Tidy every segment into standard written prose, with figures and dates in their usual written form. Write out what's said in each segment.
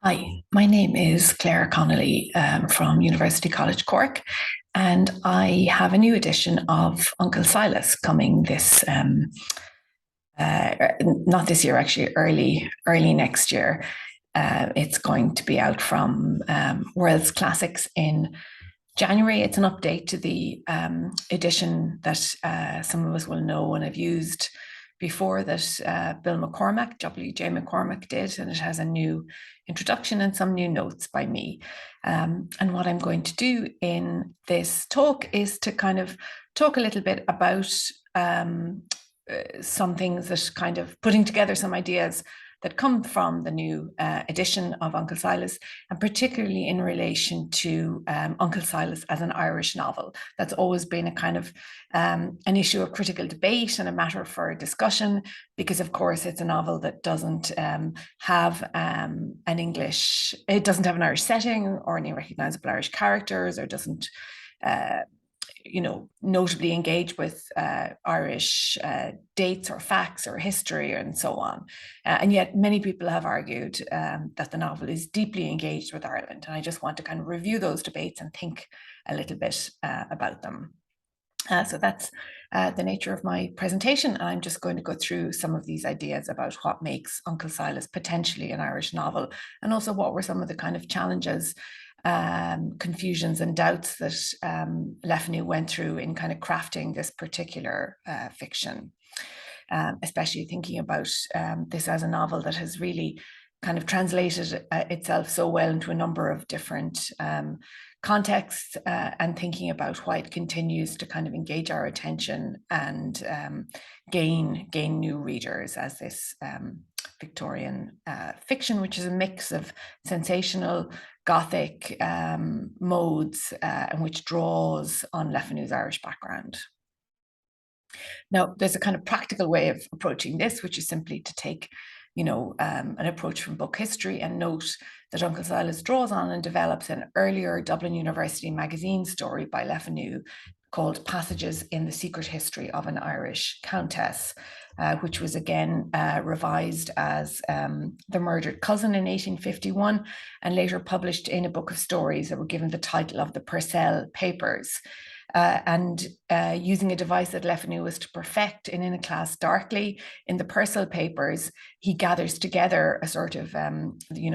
Hi, my name is Claire Connolly from University College Cork, and I have a new edition of Uncle Silas coming not this year, actually, early next year. It's going to be out from World's Classics in January. It's an update to the edition that some of us will know and have used before, that Bill McCormack, W.J. McCormack, did, and it has a new introduction and some new notes by me. And what I'm going to do in this talk is to kind of talk a little bit about some things, that kind of putting together some ideas that come from the new edition of Uncle Silas, and particularly in relation to Uncle Silas as an Irish novel. That's always been a kind of an issue of critical debate and a matter for discussion, because of course it's a novel that doesn't have an Irish setting or any recognizable Irish characters, or doesn't notably engage with Irish dates or facts or history and so on. And yet many people have argued that the novel is deeply engaged with Ireland. And I just want to kind of review those debates and think a little bit about them. So that's the nature of my presentation. And I'm just going to go through some of these ideas about what makes Uncle Silas potentially an Irish novel, and also what were some of the kind of challenges, confusions and doubts that Le Fanu went through in kind of crafting this particular fiction, especially thinking about this as a novel that has really kind of translated itself so well into a number of different contexts, and thinking about why it continues to kind of engage our attention and gain new readers as this Victorian fiction, which is a mix of sensational Gothic modes, and which draws on Le Fanu's Irish background. Now, there's a kind of practical way of approaching this, which is simply to take an approach from book history and note that Uncle Silas draws on and develops an earlier Dublin University magazine story by Le Fanu called Passages in the Secret History of an Irish Countess, which was again revised as The Murdered Cousin in 1851, and later published in a book of stories that were given the title of the Purcell Papers. And using a device that Le Fanu was to perfect in a class darkly, in the Purcell Papers, he gathers together a sort of,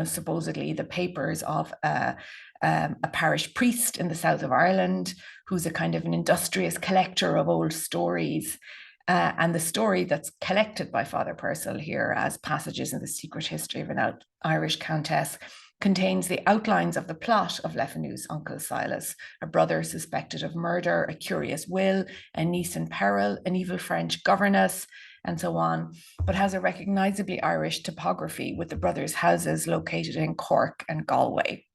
supposedly the papers of a parish priest in the south of Ireland, who's a kind of an industrious collector of old stories. And the story that's collected by Father Purcell here as Passages in the Secret History of an Irish Countess contains the outlines of the plot of Le Fanu's Uncle Silas: a brother suspected of murder, a curious will, a niece in peril, an evil French governess, and so on, but has a recognizably Irish topography, with the brothers' houses located in Cork and Galway.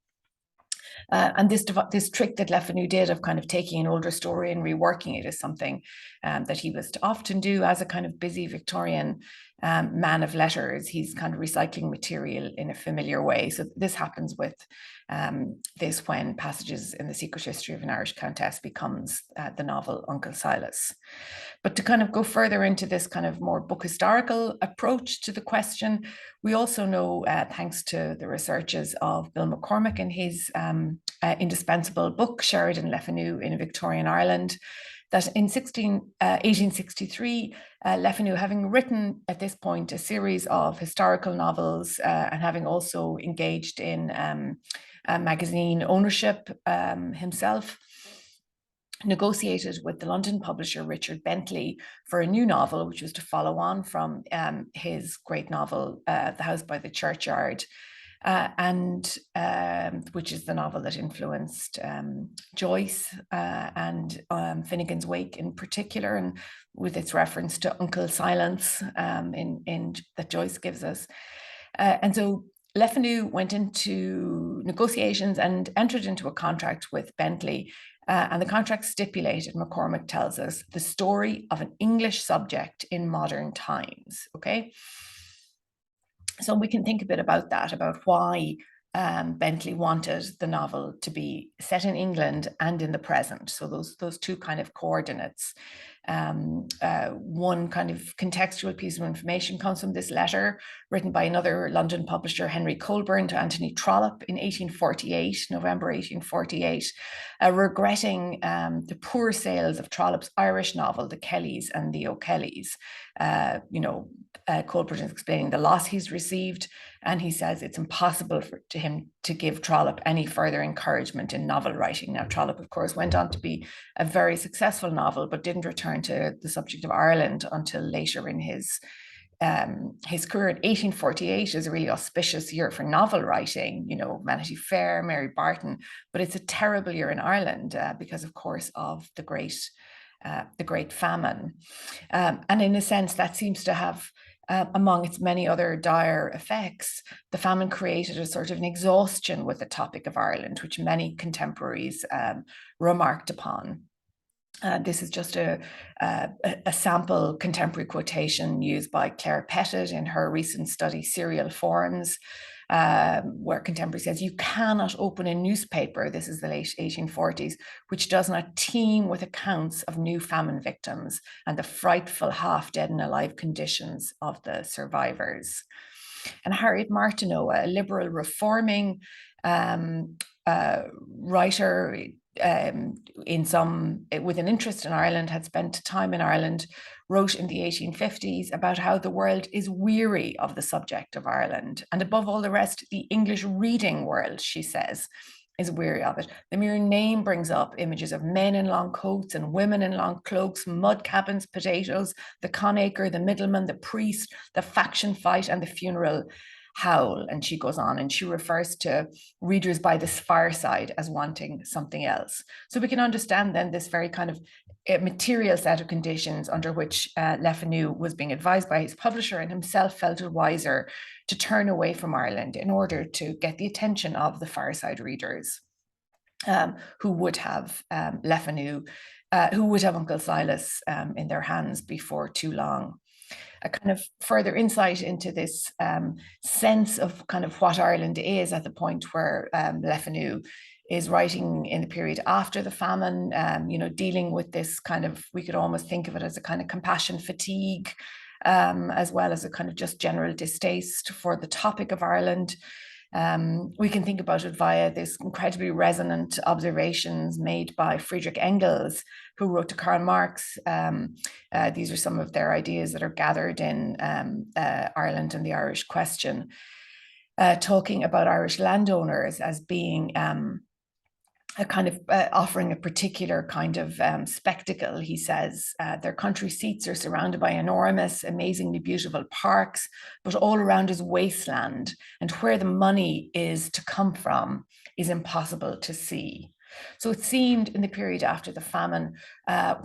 And this trick that Le Fanu did of kind of taking an older story and reworking it is something that he was to often do as a kind of busy Victorian man of letters. He's kind of recycling material in a familiar way. So this happens with this when Passages in the Secret History of an Irish Countess becomes the novel Uncle Silas. But to kind of go further into this kind of more book historical approach to the question, we also know, thanks to the researches of Bill McCormack in his indispensable book, Sheridan Le Fanu in Victorian Ireland, that in 1863, Le Fanu, having written at this point a series of historical novels, and having also engaged in magazine ownership himself, negotiated with the London publisher Richard Bentley for a new novel, which was to follow on from his great novel, The House by the Churchyard, and which is the novel that influenced Joyce and Finnegan's Wake in particular, and with its reference to Uncle Silence in that Joyce gives us. And so Le Fanu went into negotiations and entered into a contract with Bentley. And the contract stipulated, McCormack tells us, the story of an English subject in modern times. Okay. So we can think a bit about that, about why Bentley wanted the novel to be set in England and in the present. So those two kind of coordinates. One kind of contextual piece of information comes from this letter written by another London publisher, Henry Colburn, to Anthony Trollope in 1848, November 1848, regretting the poor sales of Trollope's Irish novel, The Kellys and the O'Kellys. Colburn is explaining the loss he's received, and he says it's impossible to him to give Trollope any further encouragement in novel writing. Now, Trollope, of course, went on to be a very successful novel, but didn't return to the subject of Ireland until later in his career. In 1848 is a really auspicious year for novel writing, Vanity Fair, Mary Barton, but it's a terrible year in Ireland because, of course, of the Great Famine. And in a sense, that seems to have, among its many other dire effects, the famine created a sort of an exhaustion with the topic of Ireland, which many contemporaries remarked upon. This is just a sample contemporary quotation used by Claire Pettit in her recent study, Serial Forms, where contemporary says, "You cannot open a newspaper," this is the late 1840s, "which does not teem with accounts of new famine victims and the frightful half-dead and alive conditions of the survivors." And Harriet Martineau, a liberal reforming writer with an interest in Ireland, had spent time in Ireland, wrote in the 1850s about how the world is weary of the subject of Ireland. And above all the rest, the English reading world, she says, is weary of it. The mere name brings up images of men in long coats and women in long cloaks, mud cabins, potatoes, the conacre, the middleman, the priest, the faction fight, and the funeral howl. And she goes on, and she refers to readers by this fireside as wanting something else. So we can understand then this very kind of material set of conditions under which Le Fanu was being advised by his publisher, and himself felt it wiser to turn away from Ireland in order to get the attention of the fireside readers who would have Le Fanu, who would have Uncle Silas in their hands before too long. A kind of further insight into this sense of kind of what Ireland is at the point where Le Fanu is writing in the period after the famine, dealing with this kind of, we could almost think of it as a kind of compassion fatigue, as well as a kind of just general distaste for the topic of Ireland. We can think about it via this incredibly resonant observations made by Friedrich Engels, who wrote to Karl Marx. These are some of their ideas that are gathered in Ireland and the Irish Question, talking about Irish landowners as being a kind of offering a particular kind of spectacle. He says their country seats are surrounded by enormous, amazingly beautiful parks, but all around is wasteland, and where the money is to come from is impossible to see. So it seemed in the period after the famine,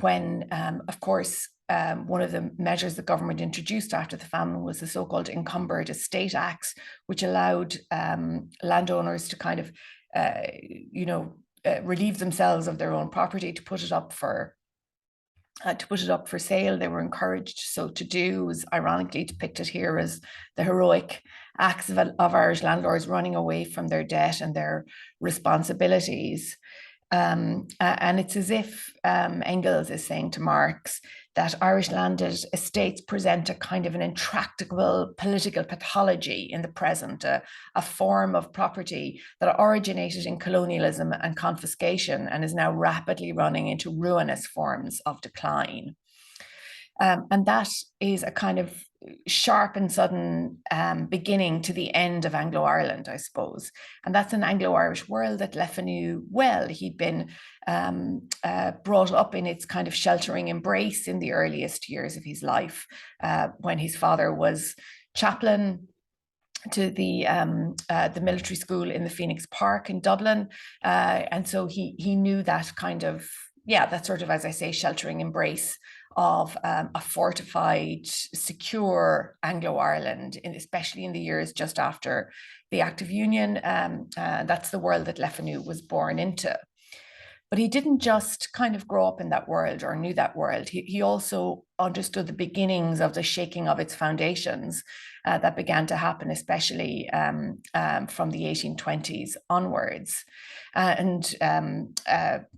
when, of course, one of the measures the government introduced after the famine was the so-called Encumbered Estate Acts, which allowed landowners to kind of, relieve themselves of their own property to put it up for sale. They were encouraged so to do. It was ironically depicted here as the heroic acts of Irish landlords running away from their debt and their responsibilities. And it's as if Engels is saying to Marx that Irish landed estates present a kind of an intractable political pathology in the present, a form of property that originated in colonialism and confiscation and is now rapidly running into ruinous forms of decline. And that is a kind of sharp and sudden beginning to the end of Anglo-Ireland, I suppose. And that's an Anglo-Irish world that Le Fanu, well, he'd been brought up in its kind of sheltering embrace in the earliest years of his life, when his father was chaplain to the military school in the Phoenix Park in Dublin. And so he knew that kind of, that sort of, as I say, sheltering embrace of a fortified, secure Anglo-Ireland, especially in the years just after the Act of Union. That's the world that Le Fanu was born into. But he didn't just kind of grow up in that world or knew that world. He also understood the beginnings of the shaking of its foundations that began to happen, especially from the 1820s onwards.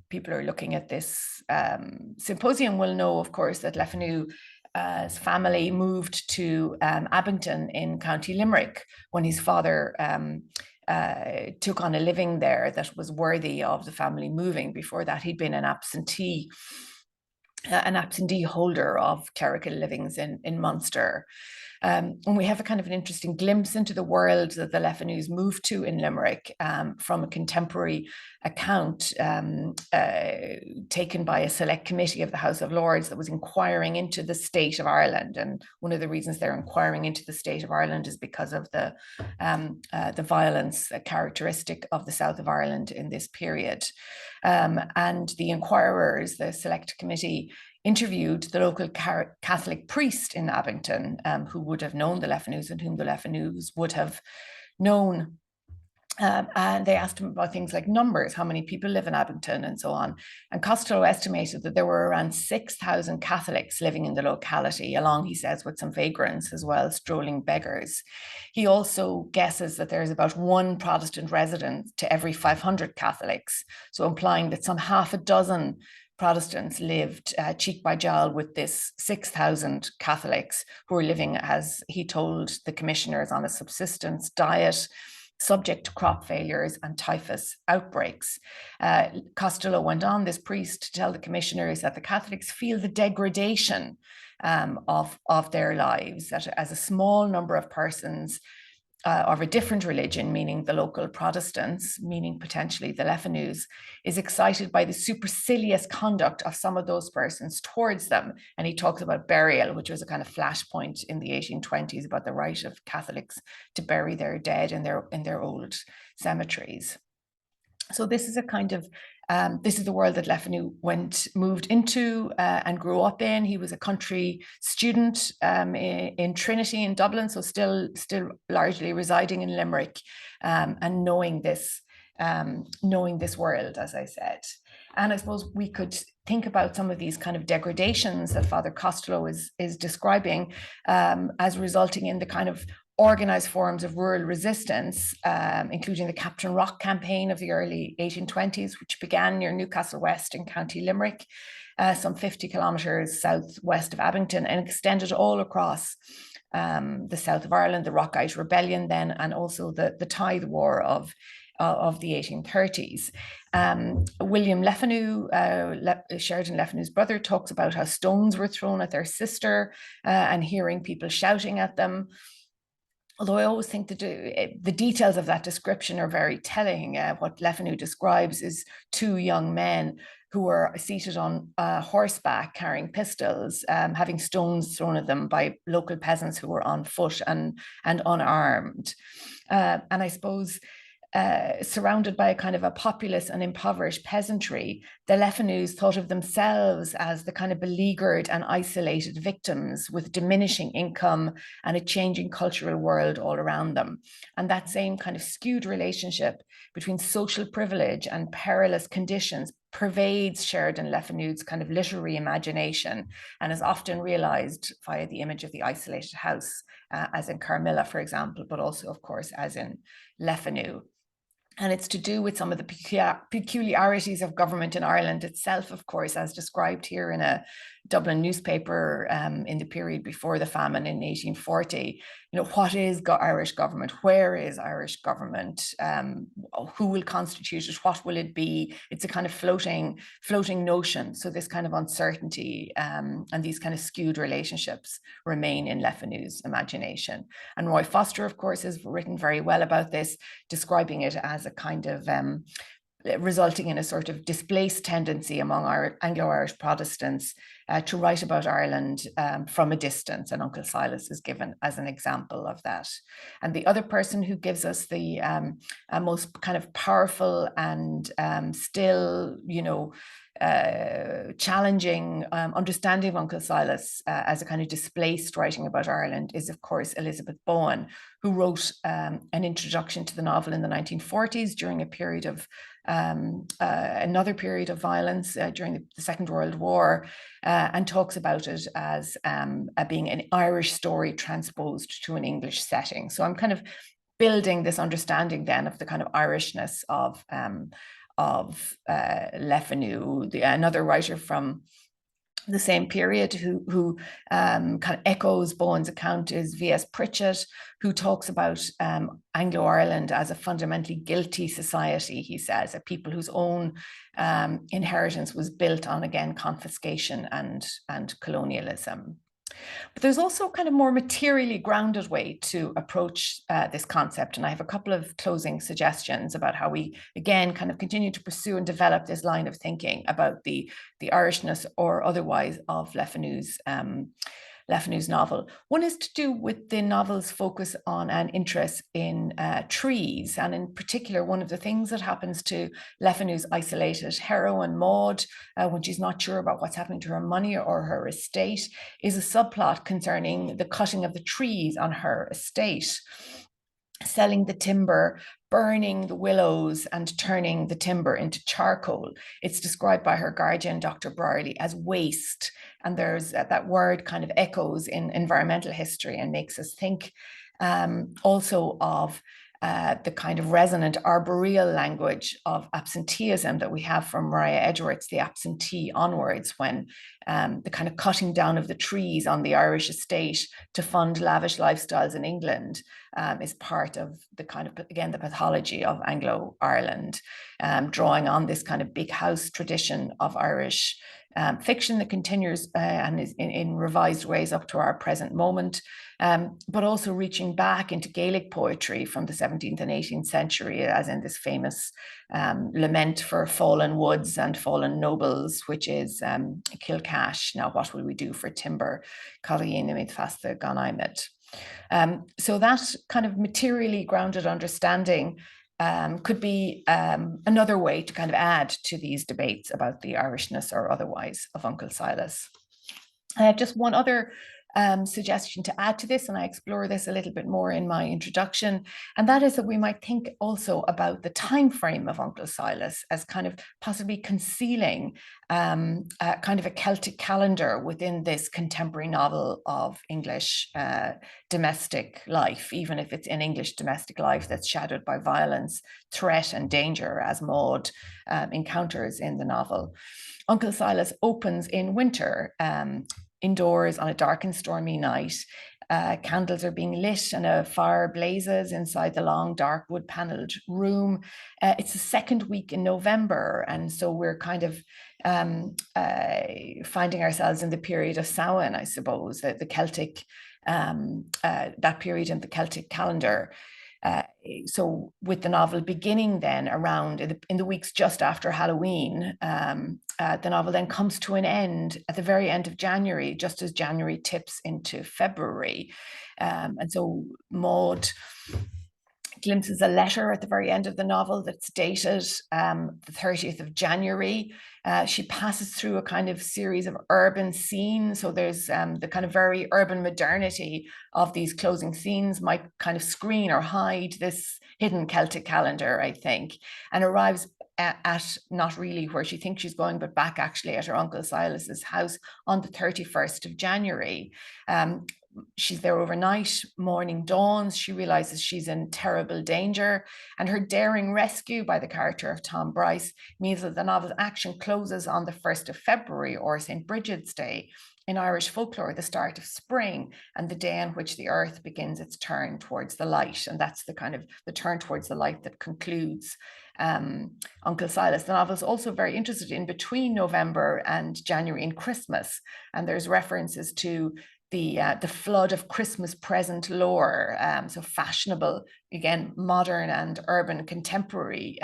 People are looking at this symposium will know, of course, that Le Fanu's family moved to Abington in County Limerick when his father took on a living there that was worthy of the family moving. Before that, he'd been an absentee holder of clerical livings in Munster. And we have a kind of an interesting glimpse into the world that the Le Fanus moved to in Limerick from a contemporary account taken by a select committee of the House of Lords that was inquiring into the state of Ireland. And one of the reasons they're inquiring into the state of Ireland is because of the violence characteristic of the south of Ireland in this period. And the inquirers, the select committee, interviewed the local Catholic priest in Abington, who would have known the Le Fanus and whom the Le Fanus would have known. And they asked him about things like numbers, how many people live in Abington and so on. And Costello estimated that there were around 6,000 Catholics living in the locality, along, he says, with some vagrants as well, strolling beggars. He also guesses that there's about one Protestant resident to every 500 Catholics, so implying that some half a dozen Protestants lived cheek by jowl with this 6,000 Catholics who were living, as he told the commissioners, on a subsistence diet, subject to crop failures and typhus outbreaks. Costello went on, this priest, to tell the commissioners that the Catholics feel the degradation of their lives, that as a small number of persons of a different religion, meaning the local Protestants, meaning potentially the Le Fanus, is excited by the supercilious conduct of some of those persons towards them. And he talks about burial, which was a kind of flashpoint in the 1820s about the right of Catholics to bury their dead in their old cemeteries. So this is a kind of this is the world that Le Fanu moved into and grew up in. He was a country student in Trinity in Dublin, so still largely residing in Limerick and knowing this world, as I said. And I suppose we could think about some of these kind of degradations that Father Costello is describing as resulting in the kind of organized forms of rural resistance, including the Captain Rock campaign of the early 1820s, which began near Newcastle West in County Limerick, some 50 kilometres southwest of Abington, and extended all across the south of Ireland, the Rockite Rebellion then, and also the Tithe War of the 1830s. William Le Fanu, Sheridan Le Fanu's brother, talks about how stones were thrown at their sister and hearing people shouting at them. Although I always think that the details of that description are very telling. What Le Fanu describes is two young men who were seated on horseback carrying pistols, having stones thrown at them by local peasants who were on foot and unarmed. And I suppose surrounded by a kind of a populous and impoverished peasantry, the Le Fanus thought of themselves as the kind of beleaguered and isolated victims with diminishing income and a changing cultural world all around them. And that same kind of skewed relationship between social privilege and perilous conditions pervades Sheridan Le Fanu's kind of literary imagination and is often realized via the image of the isolated house, as in Carmilla, for example, but also, of course, as in Le Fanu. And it's to do with some of the peculiarities of government in Ireland itself, of course, as described here in a Dublin newspaper in the period before the famine in 1840. You know, what is Irish government? Where is Irish government? Who will constitute it? What will it be? It's a kind of floating notion. So this kind of uncertainty and these kind of skewed relationships remain in Le Fanu's imagination. And Roy Foster, of course, has written very well about this, describing it as a kind of resulting in a sort of displaced tendency among our Anglo-Irish Protestants to write about Ireland from a distance, and Uncle Silas is given as an example of that. And the other person who gives us the most kind of powerful and still, challenging understanding of Uncle Silas as a kind of displaced writing about Ireland is, of course, Elizabeth Bowen, who wrote an introduction to the novel in the 1940s during a period of another period of violence during the Second World War, and talks about it as being an Irish story transposed to an English setting. So I'm kind of building this understanding then of the kind of Irishness of Le Fanu, another writer from the same period who kind of echoes Bowen's account is V.S. Pritchett, who talks about Anglo-Ireland as a fundamentally guilty society, he says, a people whose own inheritance was built on, again, confiscation and colonialism. But there's also kind of more materially grounded way to approach this concept. And I have a couple of closing suggestions about how we, again, kind of continue to pursue and develop this line of thinking about the Irishness or otherwise of Le Fanu's novel. One is to do with the novel's focus on an interest in trees, and in particular, one of the things that happens to Le Fanu's isolated heroine, Maud, when she's not sure about what's happening to her money or her estate, is a subplot concerning the cutting of the trees on her estate, selling the timber, burning the willows, and turning the timber into charcoal. It's described by her guardian, Dr. Brierly, as waste. And there's that word kind of echoes in environmental history and makes us think also of the kind of resonant arboreal language of absenteeism that we have from Maria Edgeworth's The Absentee onwards, when the kind of cutting down of the trees on the Irish estate to fund lavish lifestyles in England is part of the kind of, again, the pathology of Anglo-Ireland, drawing on this kind of big house tradition of Irish fiction that continues and is in revised ways up to our present moment, but also reaching back into Gaelic poetry from the 17th and 18th century, as in this famous lament for fallen woods and fallen nobles, which is Kilcash, now what will we do for timber? Carrienimid fasta ganaimet. So that kind of materially grounded understanding could be another way to kind of add to these debates about the Irishness or otherwise of Uncle Silas. I have just one other suggestion to add to this, and I explore this a little bit more in my introduction, and that is that we might think also about the time frame of Uncle Silas as kind of possibly concealing kind of a Celtic calendar within this contemporary novel of English domestic life, even if it's an English domestic life that's shadowed by violence, threat, and danger, as Maud encounters in the novel. Uncle Silas opens in winter, indoors on a dark and stormy night. Candles are being lit and a fire blazes inside the long, dark, wood-paneled room. It's the second week in November, and so we're kind of finding ourselves in the period of Samhain, I suppose, the Celtic, that period in the Celtic calendar. So with the novel beginning then around in the weeks just after Halloween, the novel then comes to an end at the very end of January, just as January tips into February. And so Maud glimpses a letter at the very end of the novel that's dated the 30th of January. She passes through a kind of series of urban scenes. So there's the kind of very urban modernity of these closing scenes might kind of screen or hide this hidden Celtic calendar, I think, and arrives at not really where she thinks she's going, but back actually at her Uncle Silas's house on the 31st of January. She's there overnight, morning dawns, she realizes she's in terrible danger, and her daring rescue by the character of Tom Bryce means that the novel's action closes on the 1st of February, or St. Bridget's Day, in Irish folklore, the start of spring and the day on which the earth begins its turn towards the light. And that's the kind of the turn towards the light that concludes Uncle Silas. The novel is also very interested in between November and January and Christmas, and there's references to the flood of Christmas present lore, so fashionable, again, modern and urban contemporary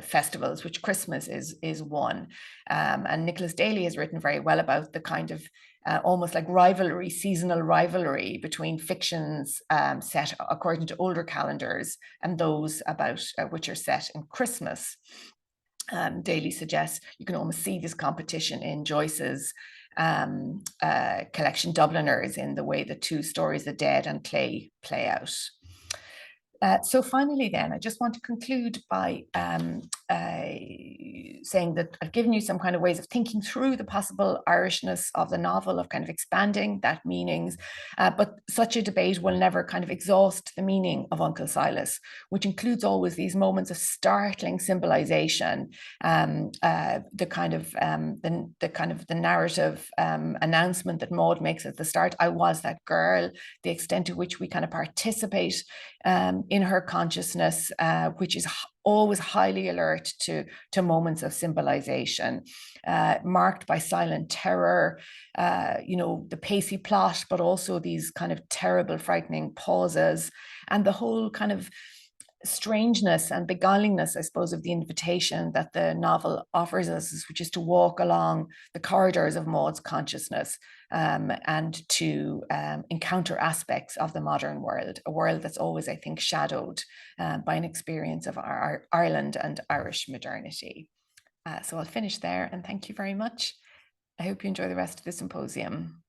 festivals, which Christmas is one. And Nicholas Daly has written very well about the kind of almost like rivalry, seasonal rivalry between fictions set according to older calendars and those about which are set in Christmas. Daly suggests you can almost see this competition in Joyce's collection Dubliners in the way the two stories, The Dead and Clay, play out. So finally, then, I just want to conclude by saying that I've given you some kind of ways of thinking through the possible Irishness of the novel, of kind of expanding that meanings. But such a debate will never kind of exhaust the meaning of Uncle Silas, which includes always these moments of startling symbolization, the kind of the narrative announcement that Maud makes at the start. I was that girl. The extent to which we kind of participate in her consciousness, which is always highly alert to moments of symbolization, marked by silent terror, the pacey plot, but also these kind of terrible, frightening pauses, and the whole kind of strangeness and beguilingness, I suppose, of the invitation that the novel offers us, which is to walk along the corridors of Maud's consciousness, and to encounter aspects of the modern world, a world that's always, I think, shadowed by an experience of Ireland and Irish modernity. So I'll finish there, and thank you very much. I hope you enjoy the rest of the symposium.